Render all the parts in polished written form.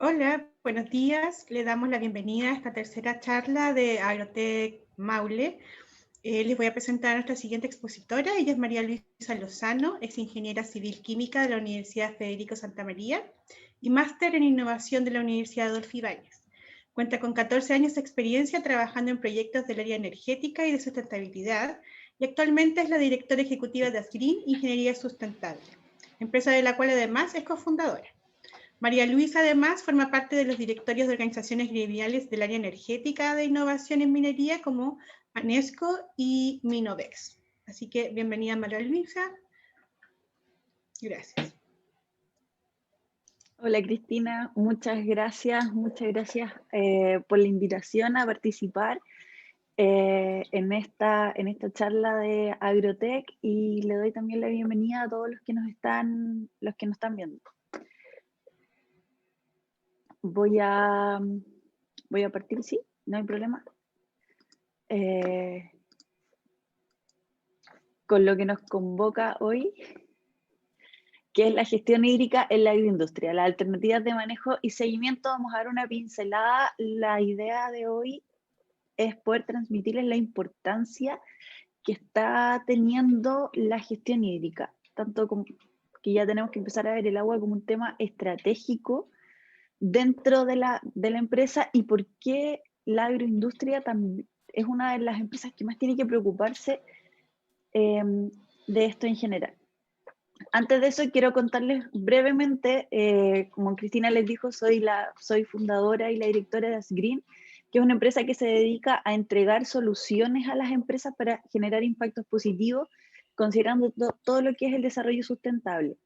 Hola, buenos días. Le damos la bienvenida a esta tercera charla de Agrotech Maule. Les voy a presentar a nuestra siguiente expositora. Ella es María Luisa Lozano, es ingeniera civil química de la Universidad Federico Santa María y máster en innovación de la Universidad Adolfo Ibáñez. Cuenta con 14 años de experiencia trabajando en proyectos del área energética y de sustentabilidad y actualmente es la directora ejecutiva de Asgreen Ingeniería Sustentable, empresa de la cual además es cofundadora. María Luisa además forma parte de los directorios de organizaciones gremiales del área energética de innovación en minería como ANESCO y Minovex. Así que bienvenida María Luisa. Gracias. Hola Cristina, muchas gracias por la invitación a participar en esta charla de Agrotech y le doy también la bienvenida a todos los que nos están viendo. Voy a partir, sí, no hay problema. Con lo que nos convoca hoy, que es la gestión hídrica en la agroindustria, las alternativas de manejo y seguimiento. Vamos a dar una pincelada. La idea de hoy es poder transmitirles la importancia que está teniendo la gestión hídrica, tanto como que ya tenemos que empezar a ver el agua como un tema estratégico dentro de la empresa y por qué la agroindustria también es una de las empresas que más tiene que preocuparse de esto en general. Antes de eso, quiero contarles brevemente, como Cristina les dijo, soy fundadora y la directora de Asgreen, que es una empresa que se dedica a entregar soluciones a las empresas para generar impactos positivos, considerando todo lo que es el desarrollo sustentable.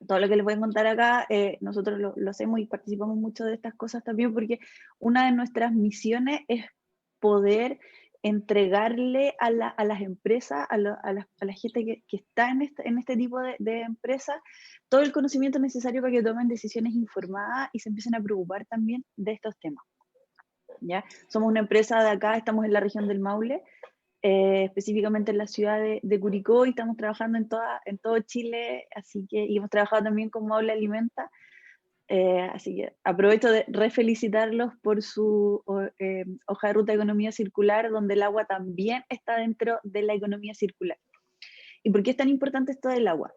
Todo lo que les voy a contar acá, nosotros lo hacemos y participamos mucho de estas cosas también, porque una de nuestras misiones es poder entregarle a las empresas, a la gente que está en este tipo de empresas, todo el conocimiento necesario para que tomen decisiones informadas y se empiecen a preocupar también de estos temas. ¿Ya? Somos una empresa de acá, estamos en la región del Maule, específicamente en la ciudad de Curicó, y estamos trabajando en todo Chile, así que, y hemos trabajado también con Maule Alimenta, así que aprovecho de refelicitarlos por su hoja de ruta de economía circular, donde el agua también está dentro de la economía circular. ¿Y por qué es tan importante esto del agua?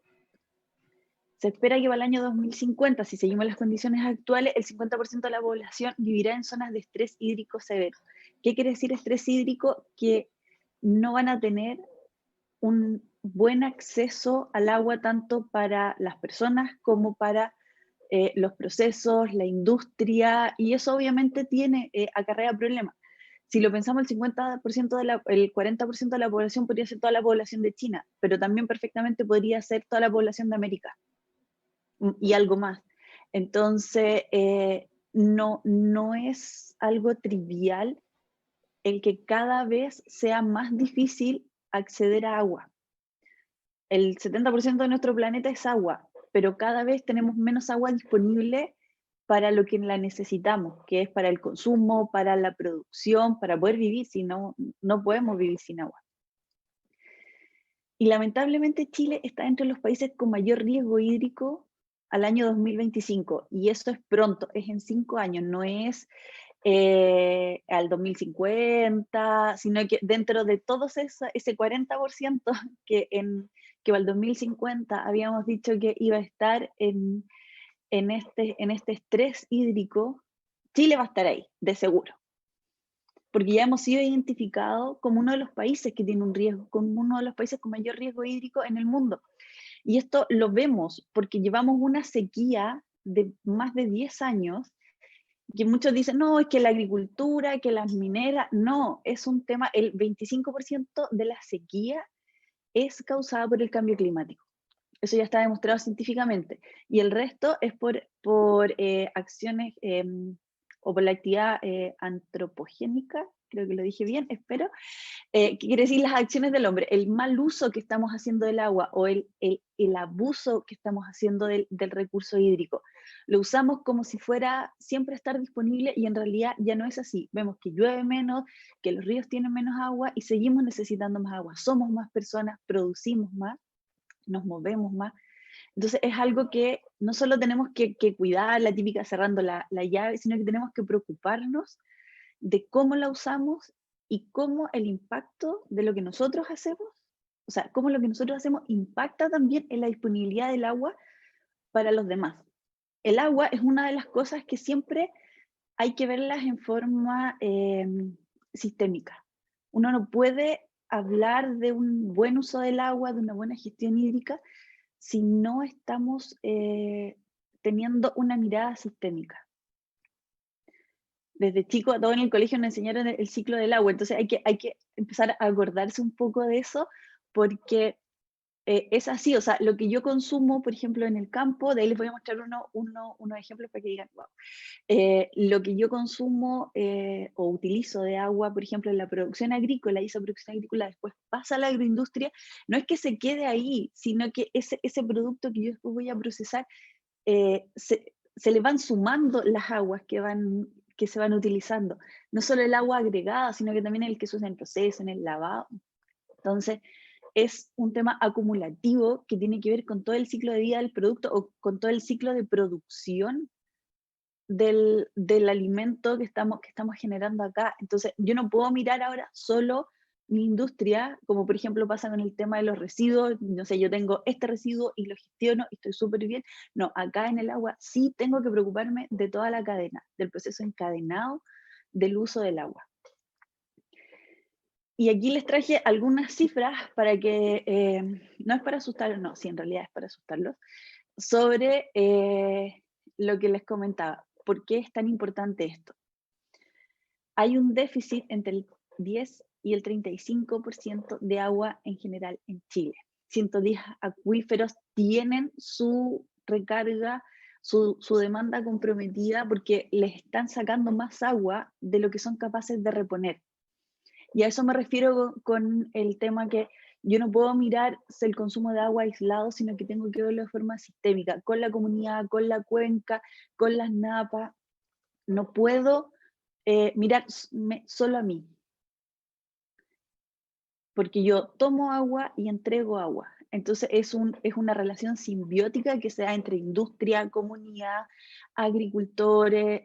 Se espera que para el año 2050, si seguimos las condiciones actuales, el 50% de la población vivirá en zonas de estrés hídrico severo. ¿Qué quiere decir estrés hídrico? Que no van a tener un buen acceso al agua tanto para las personas como para los procesos, la industria, y eso obviamente acarrea problemas. Si lo pensamos, el 50% el 40% de la población podría ser toda la población de China, pero también perfectamente podría ser toda la población de América y algo más. Entonces, no es algo trivial el que cada vez sea más difícil acceder a agua. El 70% de nuestro planeta es agua, pero cada vez tenemos menos agua disponible para lo que la necesitamos, que es para el consumo, para la producción, para poder vivir. Si no, no podemos vivir sin agua. Y lamentablemente Chile está entre los países con mayor riesgo hídrico al año 2025, y eso es pronto, es en 5 años, no es al 2050, sino que dentro de todo ese 40% que para el 2050 habíamos dicho que iba a estar en este estrés hídrico, Chile va a estar ahí, de seguro. Porque ya hemos sido identificados como uno de los países que tiene un riesgo, como uno de los países con mayor riesgo hídrico en el mundo. Y esto lo vemos porque llevamos una sequía de más de 10 años, que muchos dicen, no, es que la agricultura, que las mineras, no, es un tema, el 25% de la sequía es causada por el cambio climático. Eso ya está demostrado científicamente. Y el resto es por acciones o por la actividad antropogénica, creo que lo dije bien, espero, ¿qué quiere decir las acciones del hombre? El mal uso que estamos haciendo del agua o el abuso que estamos haciendo del recurso hídrico. Lo usamos como si fuera siempre estar disponible y en realidad ya no es así. Vemos que llueve menos, que los ríos tienen menos agua y seguimos necesitando más agua. Somos más personas, producimos más, nos movemos más. Entonces es algo que no solo tenemos que cuidar, la típica cerrando la llave, sino que tenemos que preocuparnos de cómo la usamos y cómo el impacto de lo que nosotros hacemos, o sea, cómo lo que nosotros hacemos impacta también en la disponibilidad del agua para los demás. El agua es una de las cosas que siempre hay que verlas en forma sistémica. Uno no puede hablar de un buen uso del agua, de una buena gestión hídrica, si no estamos teniendo una mirada sistémica. Desde chico, a todos en el colegio nos enseñaron el ciclo del agua, entonces hay que empezar a acordarse un poco de eso, porque es así, o sea, lo que yo consumo, por ejemplo, en el campo, de ahí les voy a mostrar unos ejemplos para que digan, wow. Lo que yo consumo o utilizo de agua, por ejemplo, en la producción agrícola, y esa producción agrícola después pasa a la agroindustria, no es que se quede ahí, sino que ese producto que yo después voy a procesar, se le van sumando las aguas que se van utilizando. No solo el agua agregada, sino que también el que se usa en el proceso, en el lavado. Entonces, es un tema acumulativo que tiene que ver con todo el ciclo de vida del producto o con todo el ciclo de producción del alimento que estamos generando acá. Entonces, yo no puedo mirar ahora solo mi industria, como por ejemplo pasa con el tema de los residuos, no sé, yo tengo este residuo y lo gestiono y estoy súper bien. No, acá en el agua sí tengo que preocuparme de toda la cadena, del proceso encadenado del uso del agua. Y aquí les traje algunas cifras para que, no es para asustarlos, no, sí, en realidad es para asustarlos, sobre lo que les comentaba. ¿Por qué es tan importante esto? Hay un déficit entre el 10 y el 35% de agua en general en Chile. 110 acuíferos tienen su recarga, su demanda comprometida porque les están sacando más agua de lo que son capaces de reponer. Y a eso me refiero con el tema que yo no puedo mirar el consumo de agua aislado, sino que tengo que verlo de forma sistémica, con la comunidad, con la cuenca, con las napas. No puedo mirarme solo a mí, porque yo tomo agua y entrego agua. Entonces es una relación simbiótica que se da entre industria, comunidad, agricultores,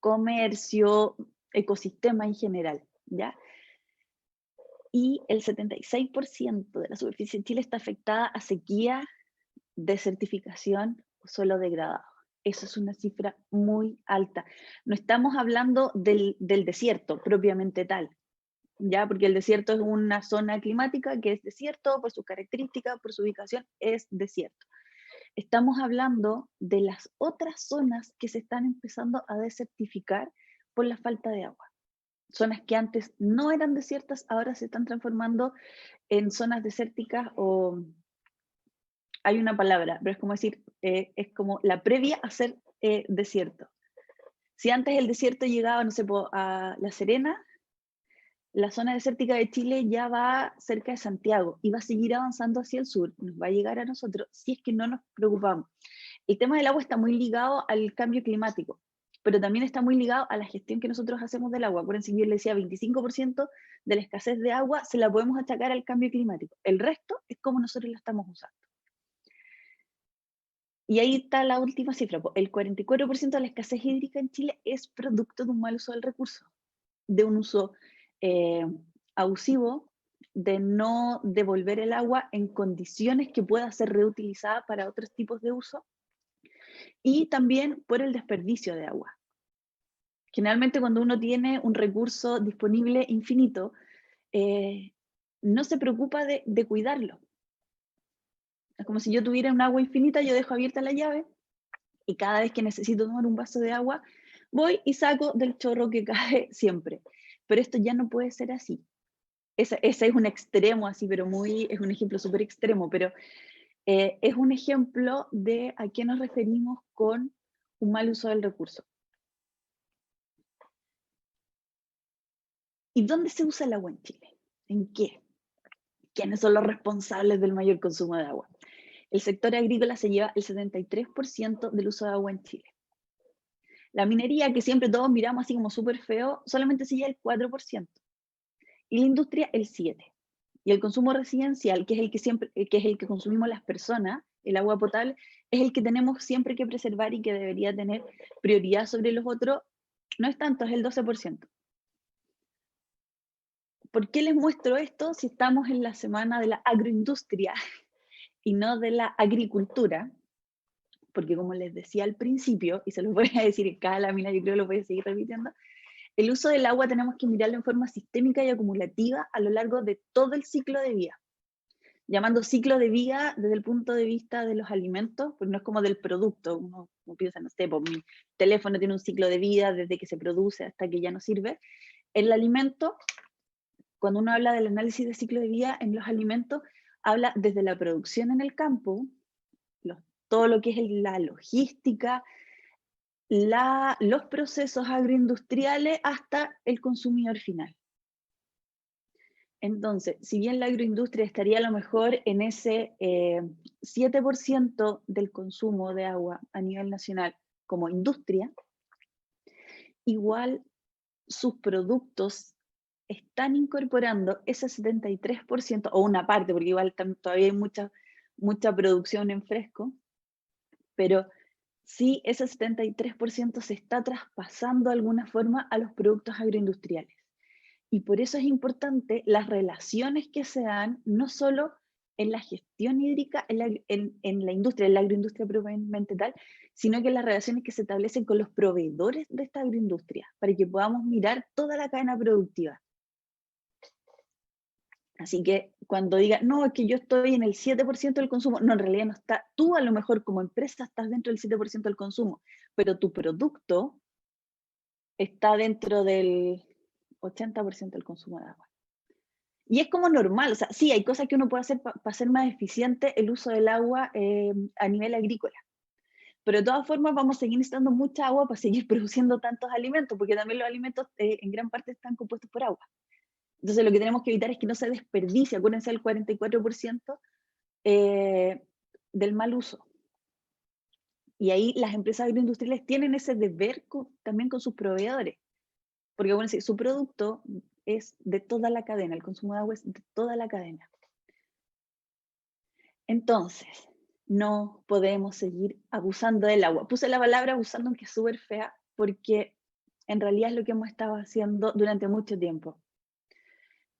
comercio, ecosistema en general, ¿ya? Y el 76% de la superficie en Chile está afectada a sequía, desertificación o suelo degradado. Eso es una cifra muy alta. No estamos hablando del desierto propiamente tal, ¿ya? Porque el desierto es una zona climática que es desierto por sus características, por su ubicación, es desierto. Estamos hablando de las otras zonas que se están empezando a desertificar por la falta de agua. Zonas que antes no eran desiertas, ahora se están transformando en zonas desérticas, o hay una palabra, pero es como decir, es como la previa a ser desierto. Si antes el desierto llegaba, no sé, a La Serena, la zona desértica de Chile ya va cerca de Santiago y va a seguir avanzando hacia el sur, nos va a llegar a nosotros si es que no nos preocupamos. El tema del agua está muy ligado al cambio climático, pero también está muy ligado a la gestión que nosotros hacemos del agua. Acuérdense que yo les decía, 25% de la escasez de agua se la podemos achacar al cambio climático. El resto es como nosotros la estamos usando. Y ahí está la última cifra. El 44% de la escasez hídrica en Chile es producto de un mal uso del recurso, de un uso abusivo, de no devolver el agua en condiciones que pueda ser reutilizada para otros tipos de uso, y también por el desperdicio de agua. Generalmente cuando uno tiene un recurso disponible infinito, no se preocupa de cuidarlo. Es como si yo tuviera un agua infinita, yo dejo abierta la llave y cada vez que necesito tomar un vaso de agua, voy y saco del chorro que cae siempre. Pero esto ya no puede ser así. Ese es un extremo así, pero es un ejemplo súper extremo, pero es un ejemplo de a qué nos referimos con un mal uso del recurso. ¿Y dónde se usa el agua en Chile? ¿En qué? ¿Quiénes son los responsables del mayor consumo de agua? El sector agrícola se lleva el 73% del uso de agua en Chile. La minería, que siempre todos miramos así como súper feo, solamente se lleva el 4%. Y la industria el 7%. Y el consumo residencial, que es el que consumimos las personas, el agua potable, es el que tenemos siempre que preservar y que debería tener prioridad sobre los otros. No es tanto, es el 12%. ¿Por qué les muestro esto si estamos en la semana de la agroindustria y no de la agricultura? Porque como les decía al principio, y se los voy a decir en cada lámina, yo creo que lo voy a seguir repitiendo, el uso del agua tenemos que mirarlo en forma sistémica y acumulativa a lo largo de todo el ciclo de vida. Llamando ciclo de vida desde el punto de vista de los alimentos, pues no es como del producto, uno piensa, no sé, pues mi teléfono tiene un ciclo de vida desde que se produce hasta que ya no sirve. El alimento, cuando uno habla del análisis de ciclo de vida en los alimentos, habla desde la producción en el campo, todo lo que es la logística, los procesos agroindustriales hasta el consumidor final. Entonces, si bien la agroindustria estaría a lo mejor en ese 7% del consumo de agua a nivel nacional como industria, igual sus productos están incorporando ese 73%, o una parte, porque igual todavía hay mucha producción en fresco, pero sí ese 73% se está traspasando de alguna forma a los productos agroindustriales. Y por eso es importante las relaciones que se dan, no solo en la gestión hídrica, en la industria, en la agroindustria propiamente tal, sino que las relaciones que se establecen con los proveedores de esta agroindustria, para que podamos mirar toda la cadena productiva. Así que cuando diga, no, es que yo estoy en el 7% del consumo, no, en realidad no está, tú a lo mejor como empresa estás dentro del 7% del consumo, pero tu producto está dentro del 80% del consumo de agua. Y es como normal, o sea, sí, hay cosas que uno puede hacer para hacer más eficiente el uso del agua a nivel agrícola. Pero de todas formas vamos a seguir necesitando mucha agua para seguir produciendo tantos alimentos, porque también los alimentos en gran parte están compuestos por agua. Entonces lo que tenemos que evitar es que no se desperdicie, acuérdense del 44% del mal uso. Y ahí las empresas agroindustriales tienen ese deber también con sus proveedores. Porque bueno, su producto es de toda la cadena, el consumo de agua es de toda la cadena. Entonces, no podemos seguir abusando del agua. Puse la palabra abusando, aunque es súper fea, porque en realidad es lo que hemos estado haciendo durante mucho tiempo.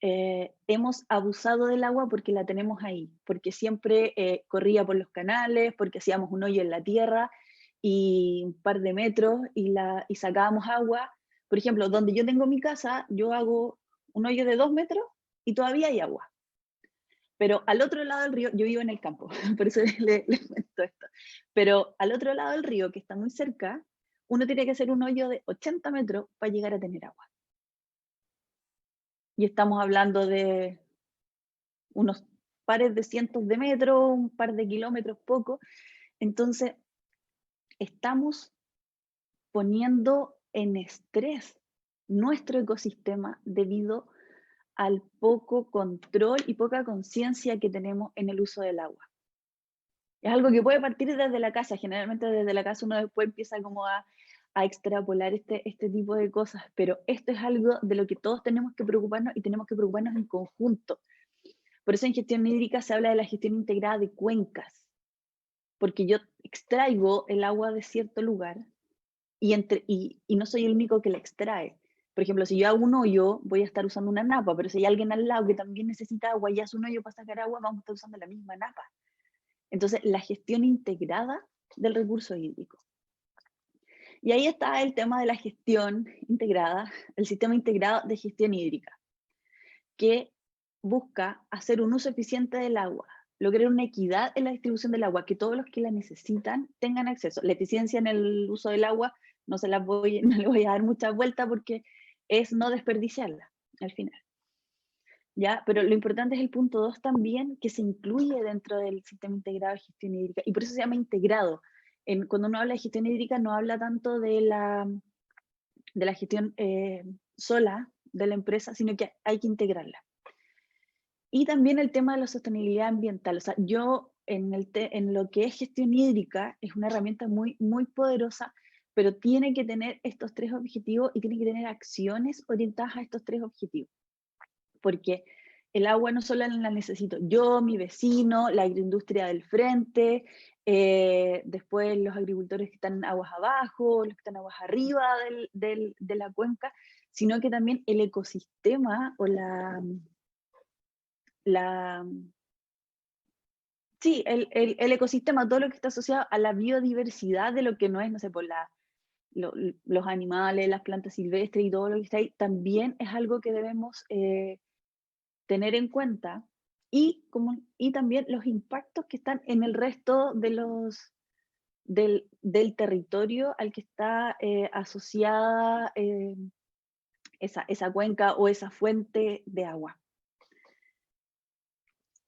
Hemos abusado del agua porque la tenemos ahí, porque siempre corría por los canales, porque hacíamos un hoyo en la tierra y un par de metros y sacábamos agua. Por ejemplo, donde yo tengo mi casa, yo hago un hoyo de 2 metros y todavía hay agua. Pero al otro lado del río, yo vivo en el campo, por eso les cuento esto, pero al otro lado del río, que está muy cerca, uno tiene que hacer un hoyo de 80 metros para llegar a tener agua. Y estamos hablando de unos pares de cientos de metros, un par de kilómetros, poco. Entonces, estamos poniendo en estrés nuestro ecosistema debido al poco control y poca conciencia que tenemos en el uso del agua. Es algo que puede partir desde la casa, generalmente desde la casa uno después empieza como a extrapolar este tipo de cosas, pero esto es algo de lo que todos tenemos que preocuparnos y tenemos que preocuparnos en conjunto. Por eso en gestión hídrica se habla de la gestión integrada de cuencas, porque yo extraigo el agua de cierto lugar y no soy el único que la extrae. Por ejemplo, si yo hago un hoyo, voy a estar usando una napa, pero si hay alguien al lado que también necesita agua y hace un hoyo para sacar agua, vamos a estar usando la misma napa. Entonces, la gestión integrada del recurso hídrico. Y ahí está el tema de la gestión integrada, el sistema integrado de gestión hídrica, que busca hacer un uso eficiente del agua, lograr una equidad en la distribución del agua, que todos los que la necesitan tengan acceso. La eficiencia en el uso del agua no le voy a dar mucha vuelta porque es no desperdiciarla al final. ¿Ya? Pero lo importante es el punto 2 también, que se incluye dentro del sistema integrado de gestión hídrica, y por eso se llama integrado. Cuando uno habla de gestión hídrica no habla tanto de la gestión sola de la empresa, sino que hay que integrarla. Y también el tema de la sostenibilidad ambiental. O sea, yo en lo que es gestión hídrica es una herramienta muy, muy poderosa, pero tiene que tener estos 3 objetivos y tiene que tener acciones orientadas a estos 3 objetivos. Porque el agua no solo la necesito yo, mi vecino, la agroindustria del frente, después los agricultores que están en aguas abajo, los que están aguas arriba de la cuenca, sino que también el ecosistema o sí, el ecosistema, todo lo que está asociado a la biodiversidad de lo que no es, no sé, por los animales, las plantas silvestres y todo lo que está ahí, también es algo que debemos tener en cuenta, y también los impactos que están en el resto del territorio al que está asociada esa cuenca o esa fuente de agua.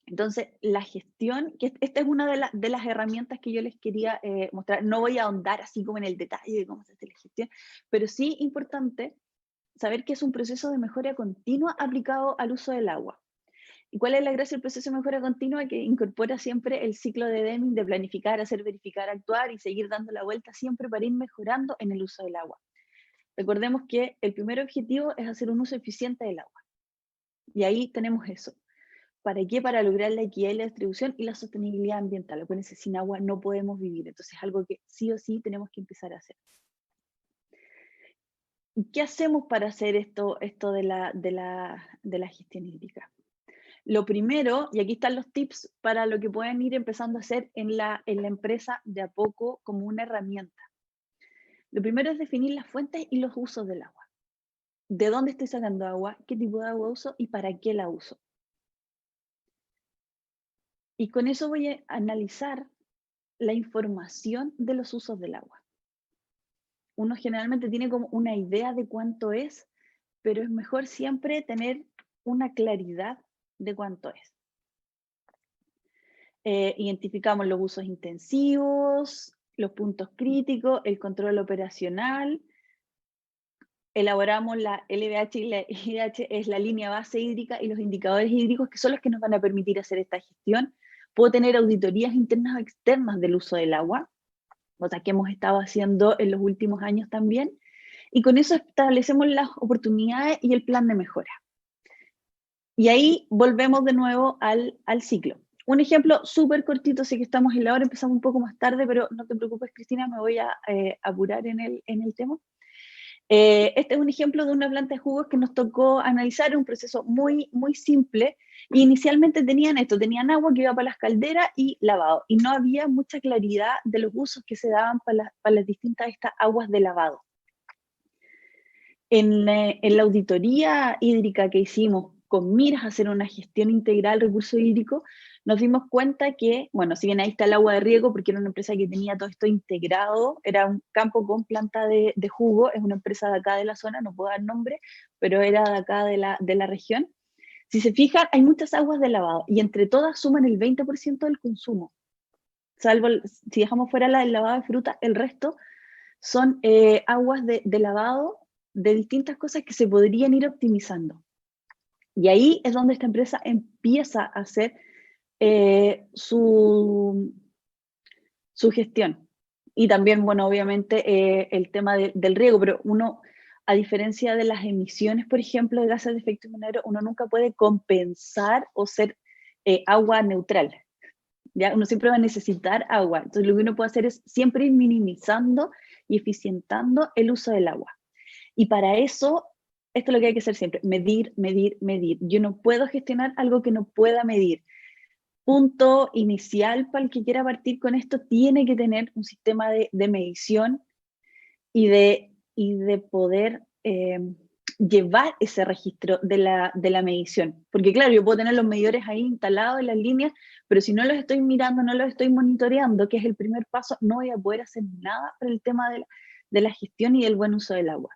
Entonces, la gestión, que esta es una de las herramientas que yo les quería mostrar. No voy a ahondar así como en el detalle de cómo se hace la gestión, pero sí importante saber que es un proceso de mejora continua aplicado al uso del agua. ¿Y cuál es la gracia del proceso de mejora continua? Que incorpora siempre el ciclo de Deming de planificar, hacer, verificar, actuar y seguir dando la vuelta siempre para ir mejorando en el uso del agua. Recordemos que el primer objetivo es hacer un uso eficiente del agua. Y ahí tenemos eso. ¿Para qué? Para lograr la equidad y la distribución y la sostenibilidad ambiental. Acuérdense, sin agua no podemos vivir. Entonces es algo que sí o sí tenemos que empezar a hacer. ¿Qué hacemos para hacer esto de la gestión hídrica? Lo primero, y aquí están los tips para lo que pueden ir empezando a hacer en la empresa de a poco como una herramienta. Lo primero es definir las fuentes y los usos del agua. ¿De dónde estoy sacando agua? ¿Qué tipo de agua uso? ¿Y para qué la uso? Y con eso voy a analizar la información de los usos del agua. Uno generalmente tiene como una idea de cuánto es, pero es mejor siempre tener una claridad de cuánto es. Identificamos los usos intensivos, los puntos críticos, el control operacional. Elaboramos la LBH y la IDH, es la línea base hídrica, y los indicadores hídricos, que son los que nos van a permitir hacer esta gestión. Puedo tener auditorías internas o externas del uso del agua, cosa que hemos estado haciendo en los últimos años también, y con eso establecemos las oportunidades y el plan de mejora. Y ahí volvemos de nuevo al ciclo. Un ejemplo súper cortito, sé que estamos en la hora, empezamos un poco más tarde, pero no te preocupes, Cristina, me voy a apurar en el tema. Este es un ejemplo de una planta de jugos que nos tocó analizar, un proceso muy, muy simple. Y inicialmente tenían agua que iba para las calderas y lavado, y no había mucha claridad de los usos que se daban para las distintas estas aguas de lavado. En la auditoría hídrica que hicimos con miras a hacer una gestión integral del recurso hídrico, nos dimos cuenta que, bueno, si bien ahí está el agua de riego, porque era una empresa que tenía todo esto integrado, era un campo con planta de jugo, es una empresa de acá de la zona, no puedo dar nombre, pero era de acá de la región. Si se fijan, hay muchas aguas de lavado, y entre todas suman el 20% del consumo. Salvo, si dejamos fuera la del lavado de fruta, el resto son aguas de lavado de distintas cosas que se podrían ir optimizando. Y ahí es donde esta empresa empieza a hacer su gestión. Y también, bueno, obviamente el tema del riego, pero uno, a diferencia de las emisiones, por ejemplo, de gases de efecto invernadero, uno nunca puede compensar o ser agua neutral. ¿Ya? Uno siempre va a necesitar agua. Entonces lo que uno puede hacer es siempre ir minimizando y eficientando el uso del agua. Y para eso, esto es lo que hay que hacer siempre: medir, medir, medir. Yo no puedo gestionar algo que no pueda medir. Punto inicial para el que quiera partir con esto: tiene que tener un sistema de medición y de poder llevar ese registro de la medición. Porque claro, yo puedo tener los medidores ahí instalados en las líneas, pero si no los estoy mirando, no los estoy monitoreando, que es el primer paso, no voy a poder hacer nada para el tema de la gestión y del buen uso del agua.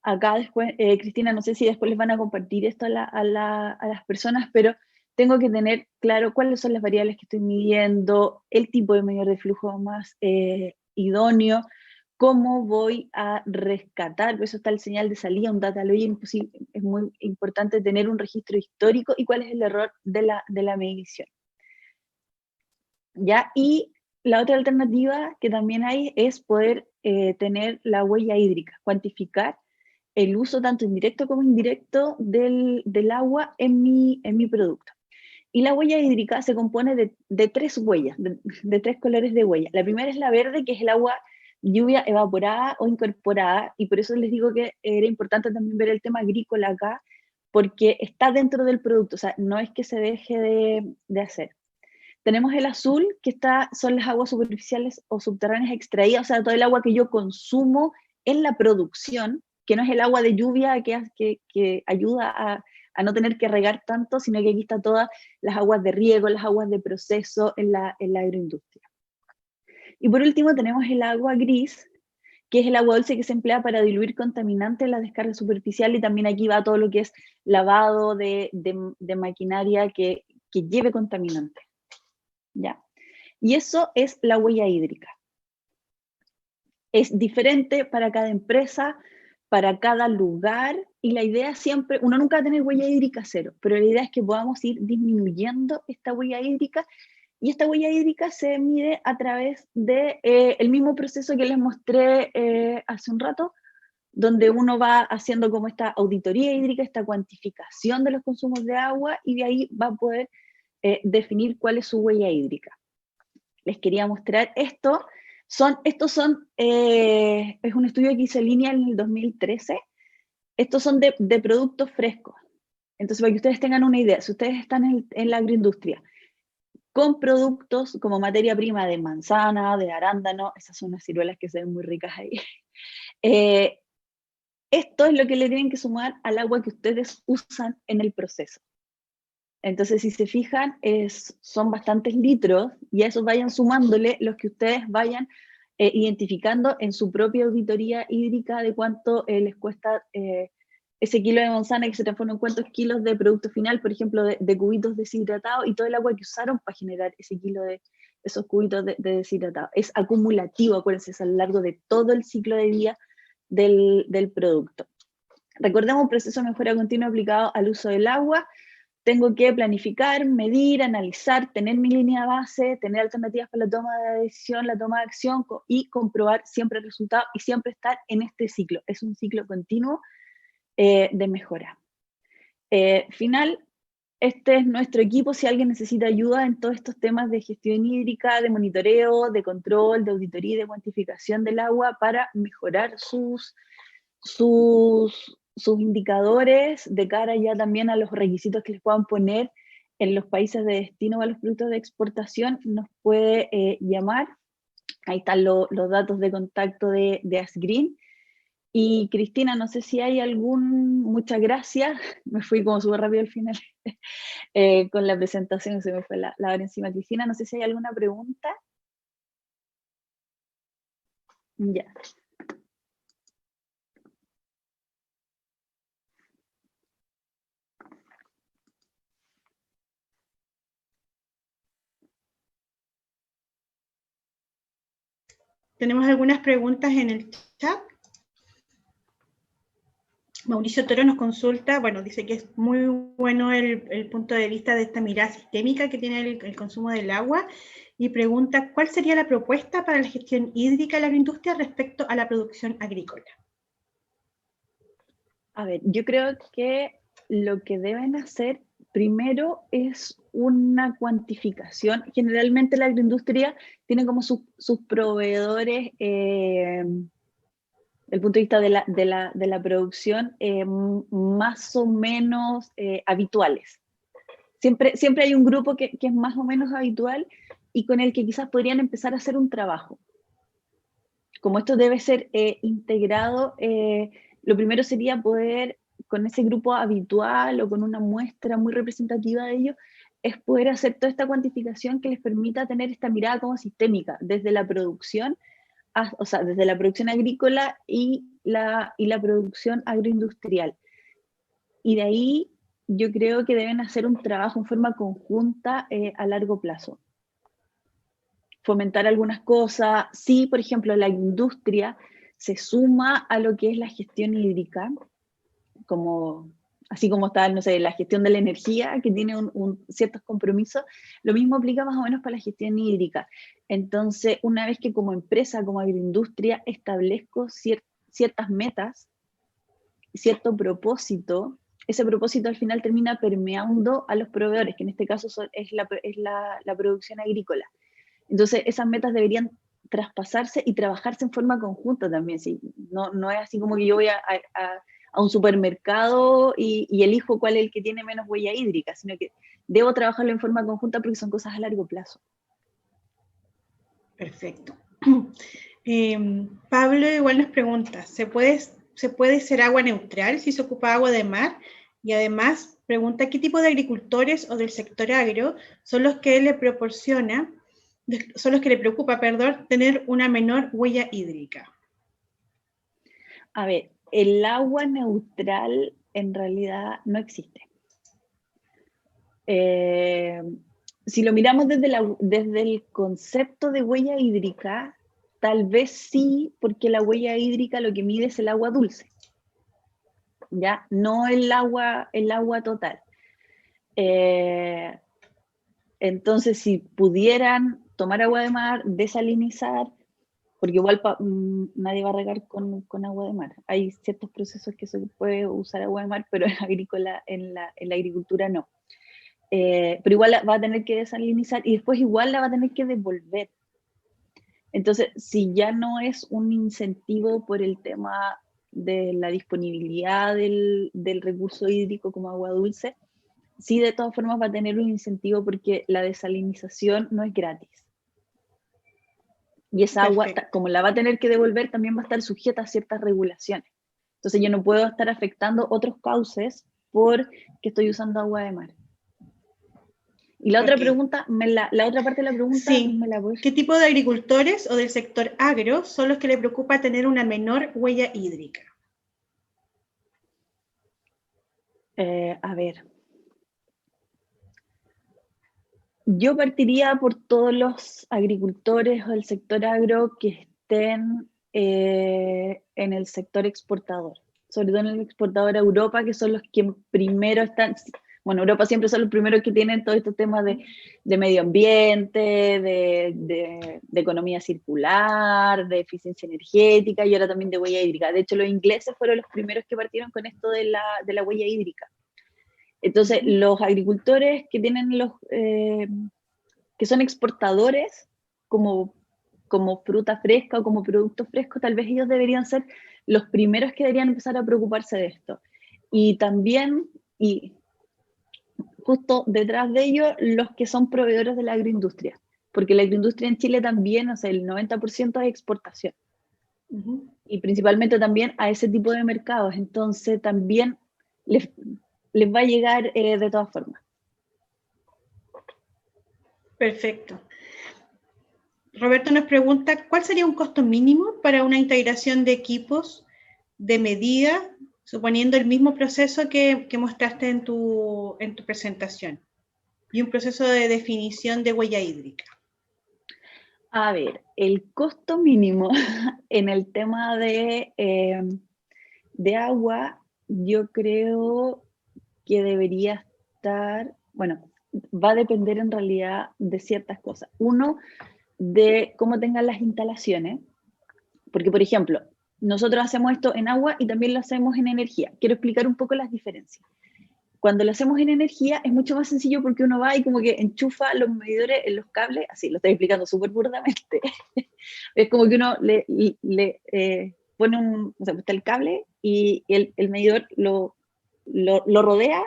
Acá después, Cristina, no sé si después les van a compartir esto a las personas, pero tengo que tener claro cuáles son las variables que estoy midiendo, el tipo de medidor de flujo más idóneo, cómo voy a rescatar, por eso está el señal de salida, un data logging, pues sí, es muy importante tener un registro histórico y cuál es el error de la medición. ¿Ya? Y la otra alternativa que también hay es poder tener la huella hídrica, cuantificar el uso tanto indirecto como indirecto del agua en mi producto. Y la huella hídrica se compone de 3 huellas, de 3 colores de huella. La primera es la verde, que es el agua lluvia evaporada o incorporada, y por eso les digo que era importante también ver el tema agrícola acá, porque está dentro del producto, o sea, no es que se deje de hacer. Tenemos el azul, que son las aguas superficiales o subterráneas extraídas, o sea, todo el agua que yo consumo en la producción, que no es el agua de lluvia que ayuda a no tener que regar tanto, sino que aquí está todas las aguas de riego, las aguas de proceso en la agroindustria. Y por último tenemos el agua gris, que es el agua dulce que se emplea para diluir contaminantes en la descarga superficial, y también aquí va todo lo que es lavado de maquinaria que lleve contaminantes. ¿Ya? Y eso es la huella hídrica. Es diferente para cada empresa, para cada lugar, y la idea siempre, uno nunca va a tener huella hídrica cero, pero la idea es que podamos ir disminuyendo esta huella hídrica, y esta huella hídrica se mide a través de el mismo proceso que les mostré hace un rato, donde uno va haciendo como esta auditoría hídrica, esta cuantificación de los consumos de agua, y de ahí va a poder definir cuál es su huella hídrica. Les quería mostrar esto. Es un estudio que hizo Línea en el 2013. Estos son de productos frescos. Entonces, para que ustedes tengan una idea, si ustedes están en la agroindustria con productos como materia prima de manzana, de arándano, esas son unas ciruelas que se ven muy ricas ahí, esto es lo que le tienen que sumar al agua que ustedes usan en el proceso. Entonces, si se fijan, son bastantes litros, y a esos vayan sumándole los que ustedes vayan identificando en su propia auditoría hídrica de cuánto les cuesta ese kilo de manzana, que se transforma en cuántos kilos de producto final, por ejemplo, de cubitos deshidratados, y todo el agua que usaron para generar ese kilo de esos cubitos de deshidratado. Es acumulativo, acuérdense, es a lo largo de todo el ciclo de vida del producto. Recordemos un proceso de mejora continua aplicado al uso del agua. Tengo que planificar, medir, analizar, tener mi línea base, tener alternativas para la toma de decisión, la toma de acción, y comprobar siempre el resultado y siempre estar en este ciclo. Es un ciclo continuo de mejora. Final, este es nuestro equipo. Si alguien necesita ayuda en todos estos temas de gestión hídrica, de monitoreo, de control, de auditoría y de cuantificación del agua para mejorar sus indicadores de cara ya también a los requisitos que les puedan poner en los países de destino a los productos de exportación, nos puede llamar. Ahí están los datos de contacto de Asgreen. Y Cristina, no sé si hay muchas gracias, me fui como súper rápido al final con la presentación, se me fue la hora encima. Cristina, no sé si hay alguna pregunta. Ya. Tenemos algunas preguntas en el chat. Mauricio Toro nos consulta, bueno, dice que es muy bueno el punto de vista de esta mirada sistémica que tiene el consumo del agua, y pregunta, ¿cuál sería la propuesta para la gestión hídrica de la agroindustria respecto a la producción agrícola? A ver, yo creo que lo que deben hacer primero es una cuantificación. Generalmente la agroindustria tiene como sus proveedores, desde el punto de vista de la producción, más o menos habituales. Siempre hay un grupo que es más o menos habitual y con el que quizás podrían empezar a hacer un trabajo. Como esto debe ser integrado, lo primero sería poder, con ese grupo habitual o con una muestra muy representativa de ellos, es poder hacer toda esta cuantificación que les permita tener esta mirada como sistémica, desde la producción, o sea, desde la producción agrícola y la producción agroindustrial. Y de ahí yo creo que deben hacer un trabajo en forma conjunta a largo plazo. Fomentar algunas cosas. Sí, por ejemplo, la industria se suma a lo que es la gestión hídrica, así como está, no sé, la gestión de la energía, que tiene ciertos compromisos, lo mismo aplica más o menos para la gestión hídrica. Entonces, una vez que como empresa, como agroindustria, establezco ciertas metas cierto propósito, ese propósito al final termina permeando a los proveedores, que en este caso es la producción agrícola. Entonces, esas metas deberían traspasarse y trabajarse en forma conjunta también. ¿Sí? No es así como que yo voy a un supermercado y elijo cuál es el que tiene menos huella hídrica, sino que debo trabajarlo en forma conjunta porque son cosas a largo plazo. Perfecto. Pablo igual nos pregunta, ¿se puede ser agua neutral si se ocupa agua de mar? Y además pregunta qué tipo de agricultores o del sector agro son los que le preocupa, tener una menor huella hídrica. A ver, el agua neutral en realidad no existe. Si lo miramos desde el concepto de huella hídrica, tal vez sí, porque la huella hídrica lo que mide es el agua dulce, ¿ya? No el agua total. Entonces, si pudieran tomar agua de mar, desalinizar, porque igual nadie va a regar con agua de mar. Hay ciertos procesos que se puede usar agua de mar, pero en la agricultura no. Pero igual va a tener que desalinizar y después igual la va a tener que devolver. Entonces, si ya no es un incentivo por el tema de la disponibilidad del recurso hídrico como agua dulce, sí de todas formas va a tener un incentivo porque la desalinización no es gratis. Y esa agua, como la va a tener que devolver, también va a estar sujeta a ciertas regulaciones. Entonces yo no puedo estar afectando otros cauces porque estoy usando agua de mar. Y la otra pregunta, la otra parte de la pregunta, sí. ¿Me la voy? ¿Qué tipo de agricultores o del sector agro son los que le preocupa tener una menor huella hídrica? A ver. Yo partiría por todos los agricultores o del sector agro que estén en el sector exportador, sobre todo en el exportador a Europa, que son los que primero están. Bueno, Europa siempre son los primeros que tienen todo este tema de medio ambiente, de economía circular, de eficiencia energética y ahora también de huella hídrica. De hecho, los ingleses fueron los primeros que partieron con esto de la huella hídrica. Entonces, los agricultores que tienen que son exportadores como fruta fresca o como producto fresco, tal vez ellos deberían ser los primeros que deberían empezar a preocuparse de esto. Y también, y justo detrás de ellos, los que son proveedores de la agroindustria, porque la agroindustria en Chile también, o sea, el 90% es exportación. Y principalmente también a ese tipo de mercados, entonces también les va a llegar de todas formas. Perfecto. Roberto nos pregunta, ¿cuál sería un costo mínimo para una integración de equipos de medida, suponiendo el mismo proceso que mostraste en tu presentación? Y un proceso de definición de huella hídrica. A ver, el costo mínimo en el tema de agua, yo creo que debería estar, bueno, va a depender en realidad de ciertas cosas. Uno, de cómo tengan las instalaciones, porque por ejemplo, nosotros hacemos esto en agua y también lo hacemos en energía. Quiero explicar un poco las diferencias. Cuando lo hacemos en energía es mucho más sencillo porque uno va y como que enchufa los medidores en los cables, así lo estoy explicando súper burdamente. Es como que uno le pone o sea, está el cable y el medidor lo rodea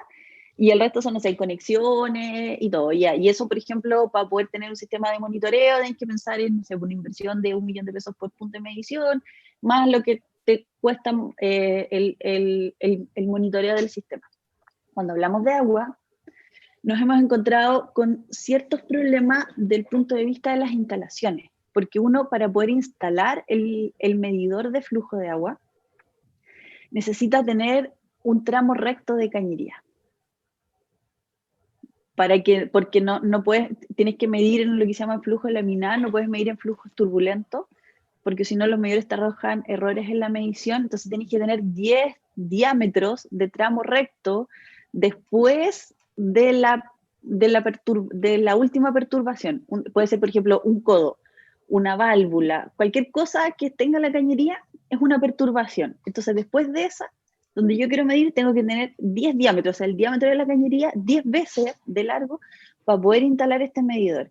y el resto son, no sé, conexiones y todo. Y eso, por ejemplo, para poder tener un sistema de monitoreo, tienes que pensar en, no sé, una inversión de $1 millón por punto de medición, más lo que te cuesta el monitoreo del sistema. Cuando hablamos de agua, nos hemos encontrado con ciertos problemas del punto de vista de las instalaciones, porque uno, para poder instalar el medidor de flujo de agua, necesita tener un tramo recto de cañería. Porque no puedes, tienes que medir en lo que se llama flujo laminar, no puedes medir en flujos turbulentos, porque si no los medidores te arrojan errores en la medición, entonces tienes que tener 10 diámetros de tramo recto después de la última perturbación. Puede ser, por ejemplo, un codo, una válvula, cualquier cosa que tenga la cañería es una perturbación. Entonces, después de esa, donde yo quiero medir tengo que tener 10 diámetros, o sea, el diámetro de la cañería 10 veces de largo para poder instalar este medidor.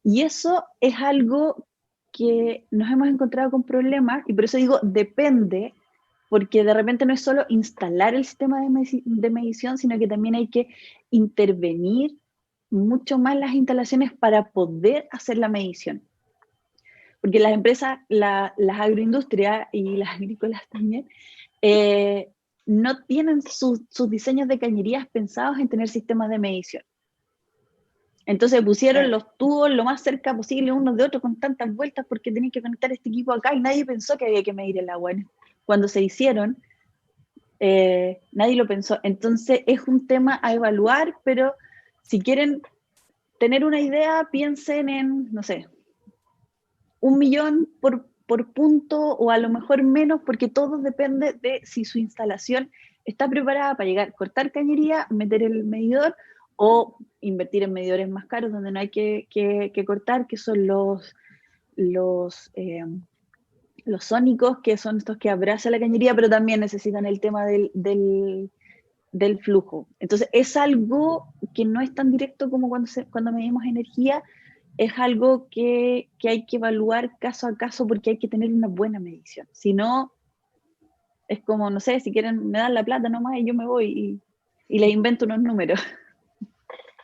Y eso es algo que nos hemos encontrado con problemas, y por eso digo depende, porque de repente no es solo instalar el sistema de medición, sino que también hay que intervenir mucho más las instalaciones para poder hacer la medición. Porque las empresas, las agroindustrias y las agrícolas también, no tienen sus diseños de cañerías pensados en tener sistemas de medición. Entonces pusieron los tubos lo más cerca posible unos de otros con tantas vueltas porque tenían que conectar este equipo acá y nadie pensó que había que medir el agua. Cuando se hicieron, nadie lo pensó. Entonces es un tema a evaluar, pero si quieren tener una idea, piensen en, no sé, 1 millón por punto o a lo mejor menos, porque todo depende de si su instalación está preparada para llegar, cortar cañería, meter el medidor o invertir en medidores más caros donde no hay que cortar, que son los sónicos, que son estos que abrazan la cañería, pero también necesitan el tema del flujo. Entonces es algo que no es tan directo como cuando medimos energía, es algo que hay que evaluar caso a caso porque hay que tener una buena medición. Si no, es como, no sé, si quieren me dan la plata nomás y yo me voy y les invento unos números.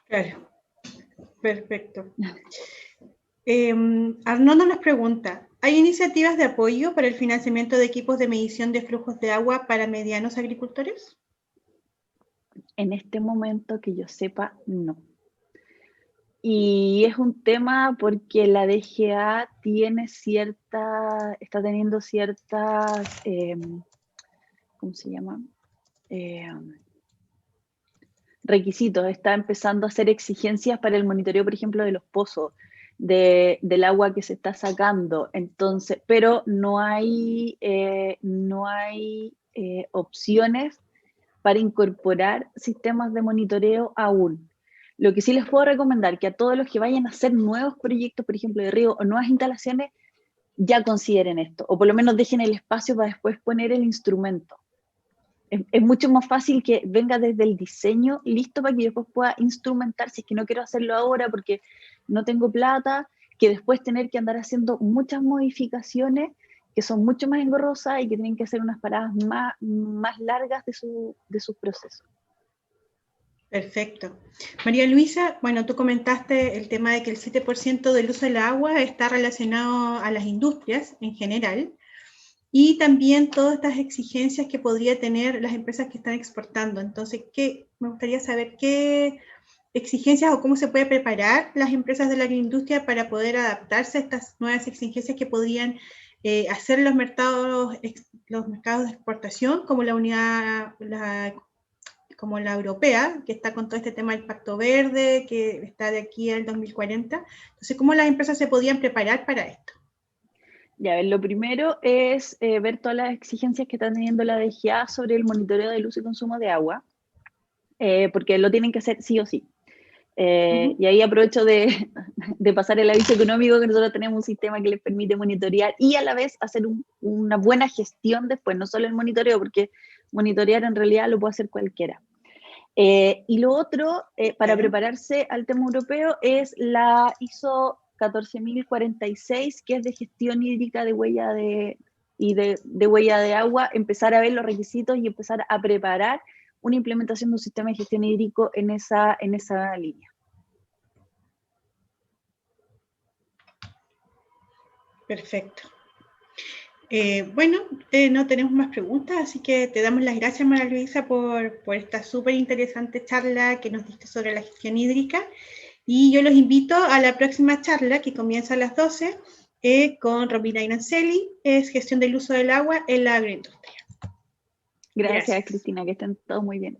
Claro, perfecto. Arnoldo nos pregunta, ¿hay iniciativas de apoyo para el financiamiento de equipos de medición de flujos de agua para medianos agricultores? En este momento que yo sepa, no. Y es un tema porque la DGA está teniendo ciertas, ¿cómo se llama? Requisitos, está empezando a hacer exigencias para el monitoreo, por ejemplo, de los pozos, del agua que se está sacando. Entonces, pero no hay opciones para incorporar sistemas de monitoreo aún. Lo que sí les puedo recomendar que a todos los que vayan a hacer nuevos proyectos, por ejemplo, de riego o nuevas instalaciones, ya consideren esto, o por lo menos dejen el espacio para después poner el instrumento. Es mucho más fácil que venga desde el diseño listo para que yo después pueda instrumentar, si es que no quiero hacerlo ahora porque no tengo plata, que después tener que andar haciendo muchas modificaciones que son mucho más engorrosas y que tienen que hacer unas paradas más largas de sus procesos. Perfecto. María Luisa, bueno, tú comentaste el tema de que el 7% del uso del agua está relacionado a las industrias en general y también todas estas exigencias que podría tener las empresas que están exportando. Entonces, me gustaría saber qué exigencias o cómo se puede preparar las empresas de la agroindustria para poder adaptarse a estas nuevas exigencias que podrían hacer los mercados de exportación, como como la europea, que está con todo este tema del Pacto Verde, que está de aquí al 2040. Entonces, ¿cómo las empresas se podían preparar para esto? Ya, lo primero es ver todas las exigencias que está teniendo la DGA sobre el monitoreo del uso y consumo de agua, porque lo tienen que hacer sí o sí. Y ahí aprovecho de pasar el aviso económico, que nosotros tenemos un sistema que les permite monitorear y a la vez hacer una buena gestión después, no solo el monitoreo, porque monitorear en realidad lo puede hacer cualquiera. Y lo otro, para prepararse al tema europeo, es la ISO 14046, que es de gestión hídrica de huella de huella de agua, empezar a ver los requisitos y empezar a preparar una implementación de un sistema de gestión hídrico en esa línea. Perfecto. Bueno, no tenemos más preguntas, así que te damos las gracias, María Luisa, por esta súper interesante charla que nos diste sobre la gestión hídrica. Y yo los invito a la próxima charla, que comienza a las 12, con Romina Inanceli, es gestión del uso del agua en la agroindustria. Gracias, Cristina, que estén todos muy bien.